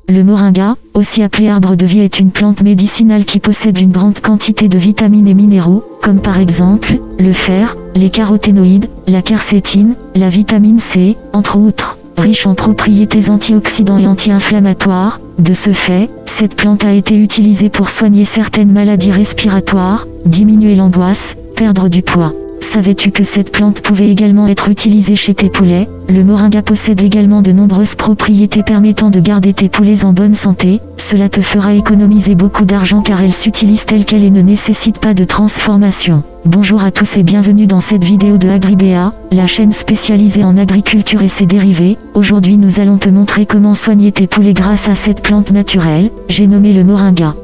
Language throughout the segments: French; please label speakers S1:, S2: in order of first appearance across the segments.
S1: Le moringa, aussi appelé arbre de vie, est une plante médicinale qui possède une grande quantité de vitamines et minéraux, comme par exemple, le fer, les caroténoïdes, la quercétine, la vitamine C, entre autres. Riche en propriétés antioxydants et anti-inflammatoires, de ce fait, cette plante a été utilisée pour soigner certaines maladies respiratoires, diminuer l'angoisse, perdre du poids. Savais-tu que cette plante pouvait également être utilisée chez tes poulets? Le moringa possède également de nombreuses propriétés permettant de garder tes poulets en bonne santé. Cela te fera économiser beaucoup d'argent car elle s'utilise telle qu'elle et ne nécessite pas de transformation. Bonjour à tous et bienvenue dans cette vidéo de Agribéa, la chaîne spécialisée en agriculture et ses dérivés. Aujourd'hui nous allons te montrer comment soigner tes poulets grâce à cette plante naturelle, j'ai nommé le moringa.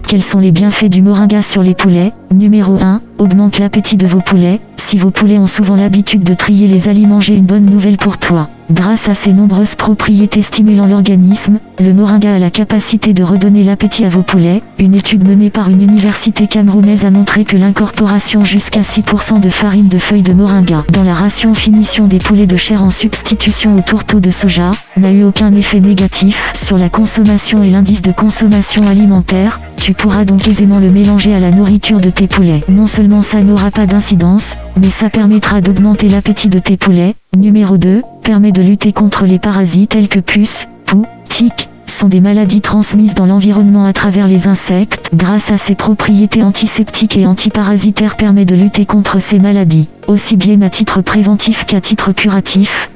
S1: Quels sont les bienfaits du moringa sur les poulets? Numéro 1. Augmente l'appétit de vos poulets. Si vos poulets ont souvent l'habitude de trier les aliments, j'ai une bonne nouvelle pour toi. Grâce à ses nombreuses propriétés stimulant l'organisme, le moringa a la capacité de redonner l'appétit à vos poulets. Une étude menée par une université camerounaise a montré que l'incorporation jusqu'à 6% de farine de feuilles de moringa dans la ration finition des poulets de chair en substitution au tourteau de soja n'a eu aucun effet négatif sur la consommation et l'indice de consommation alimentaire. Tu pourras donc aisément le mélanger à la nourriture de tes poulets. Non seulement ça n'aura pas d'incidence, mais ça permettra d'augmenter l'appétit de tes poulets. Numéro 2. Permet de lutter contre les parasites tels que puces, poux, tiques, sont des maladies transmises dans l'environnement à travers les insectes. Grâce à ses propriétés antiseptiques et antiparasitaires permet de lutter contre ces maladies, aussi bien à titre préventif qu'à titre curatif.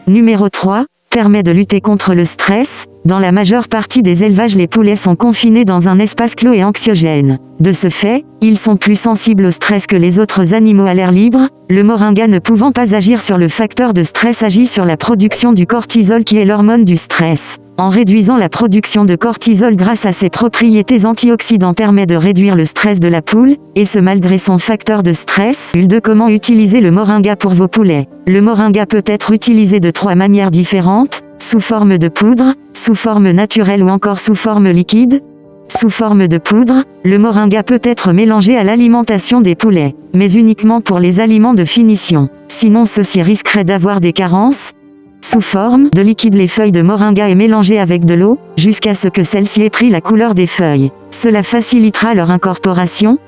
S2: Numéro 3. Permet de lutter contre le stress. Dans la majeure partie des élevages, les poulets sont confinés dans un espace clos et anxiogène. De ce fait, ils sont plus sensibles au stress que les autres animaux à l'air libre. Le moringa ne pouvant pas agir sur le facteur de stress agit sur la production du cortisol qui est l'hormone du stress. En réduisant la production de cortisol grâce à ses propriétés antioxydants permet de réduire le stress de la poule, et ce malgré son facteur de stress. Comment utiliser le moringa pour vos poulets? Le moringa peut être utilisé de 3 manières différentes, sous forme de poudre, sous forme naturelle ou encore sous forme liquide. Sous forme de poudre, le moringa peut être mélangé à l'alimentation des poulets, mais uniquement pour les aliments de finition. Sinon ceux-ci risqueraient d'avoir des carences. Sous forme de liquide, les feuilles de moringa est mélangées avec de l'eau, jusqu'à ce que celle-ci ait pris la couleur des feuilles. Cela facilitera leur incorporation.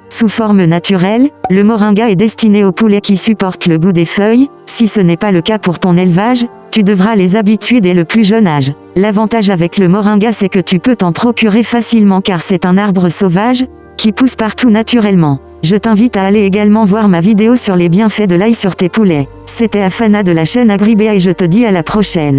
S2: Sous forme naturelle, le moringa est destiné aux poulets qui supportent le goût des feuilles. Si ce n'est pas le cas pour ton élevage, tu devras les habituer dès le plus jeune âge. L'avantage avec le moringa, c'est que tu peux t'en procurer facilement car c'est un arbre sauvage, qui pousse partout naturellement. Je t'invite à aller également voir ma vidéo sur les bienfaits de l'ail sur tes poulets. C'était Afana de la chaîne Agribéa et je te dis à la prochaine.